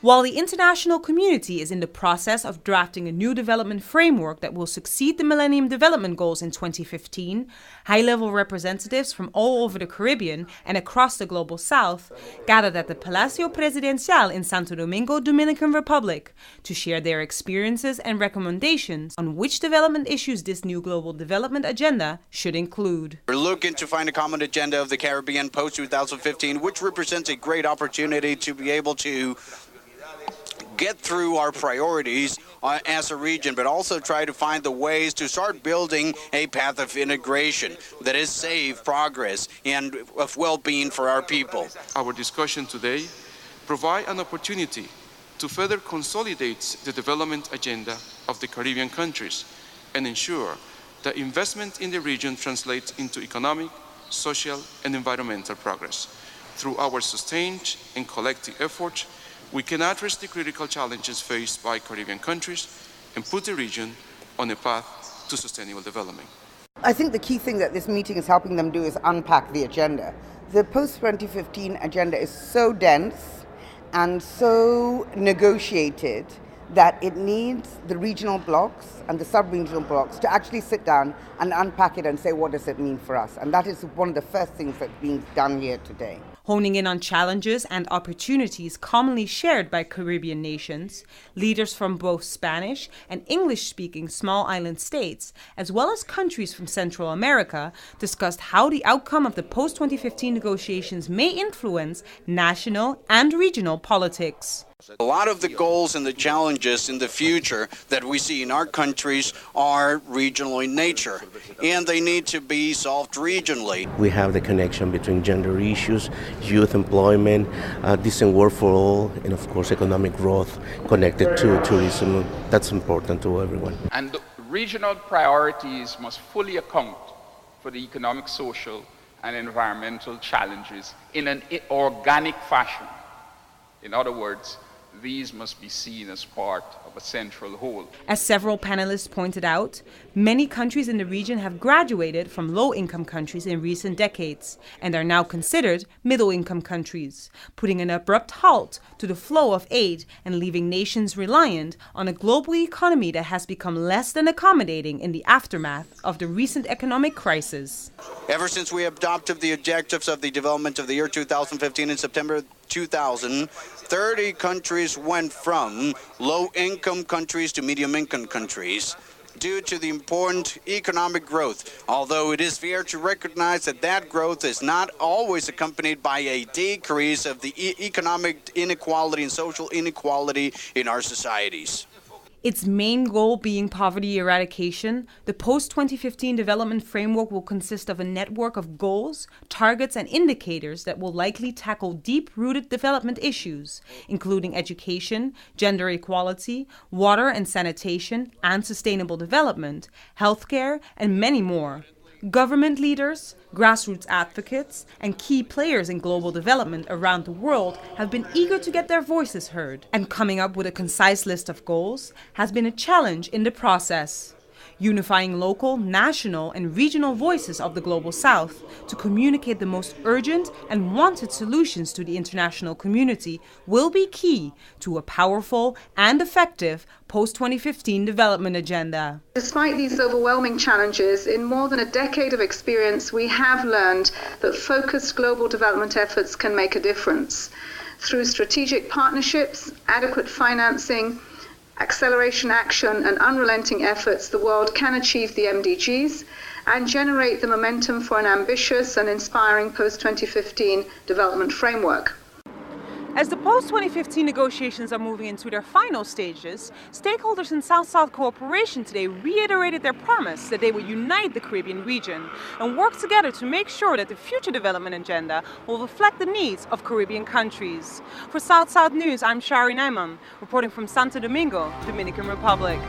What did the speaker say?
While the international community is in the process of drafting a new development framework that will succeed the Millennium Development Goals in 2015, high-level representatives from all over the Caribbean and across the Global South gathered at the Palacio Presidential in Santo Domingo, Dominican Republic, to share their experiences and recommendations on which development issues this new global development agenda should include. We're looking to find a common agenda of the Caribbean post-2015, which represents a great opportunity to be able to get through our priorities as a region, but also try to find the ways to start building a path of integration that is safe, progress, and of well-being for our people. Our discussion today provides an opportunity to further consolidate the development agenda of the Caribbean countries and ensure that investment in the region translates into economic, social, and environmental progress. Through our sustained and collective efforts, we can address the critical challenges faced by Caribbean countries and put the region on a path to sustainable development. I think the key thing that this meeting is helping them do is unpack the agenda. The post-2015 agenda is so dense and so negotiated that it needs the regional blocks and the sub-regional blocks to actually sit down and unpack it and say, what does it mean for us? And that is one of the first things that's being done here today. Honing in on challenges and opportunities commonly shared by Caribbean nations, leaders from both Spanish and English-speaking small island states, as well as countries from Central America, discussed how the outcome of the post-2015 negotiations may influence national and regional politics. A lot of the goals and the challenges in the future that we see in our countries are regional in nature, and they need to be solved regionally. We have the connection between gender issues, youth employment, decent work for all, and of course economic growth connected to tourism. That's important to everyone. And regional priorities must fully account for the economic, social, and environmental challenges in an organic fashion. In other words, these must be seen as part of a central whole. As several panelists pointed out, many countries in the region have graduated from low-income countries in recent decades and are now considered middle-income countries, putting an abrupt halt to the flow of aid and leaving nations reliant on a global economy that has become less than accommodating in the aftermath of the recent economic crisis. Ever since we adopted the objectives of the development of the year 2015 in September 2000, 30 countries went from low-income countries to medium-income countries due to the important economic growth, although it is fair to recognize that that growth is not always accompanied by a decrease of the economic inequality and social inequality in our societies. Its main goal being poverty eradication, the post-2015 development framework will consist of a network of goals, targets, and indicators that will likely tackle deep-rooted development issues, including education, gender equality, water and sanitation, and sustainable development, healthcare, and many more. Government leaders, grassroots advocates, and key players in global development around the world have been eager to get their voices heard, and coming up with a concise list of goals has been a challenge in the process. Unifying local, national, and regional voices of the Global South to communicate the most urgent and wanted solutions to the international community will be key to a powerful and effective post-2015 development agenda. Despite these overwhelming challenges, in more than a decade of experience, we have learned that focused global development efforts can make a difference. Through strategic partnerships, adequate financing, acceleration action and unrelenting efforts, the world can achieve the MDGs and generate the momentum for an ambitious and inspiring post-2015 development framework. As the post-2015 negotiations are moving into their final stages, stakeholders in South-South cooperation today reiterated their promise that they would unite the Caribbean region and work together to make sure that the future development agenda will reflect the needs of Caribbean countries. For South-South News, I'm Shari Naiman, reporting from Santo Domingo, Dominican Republic.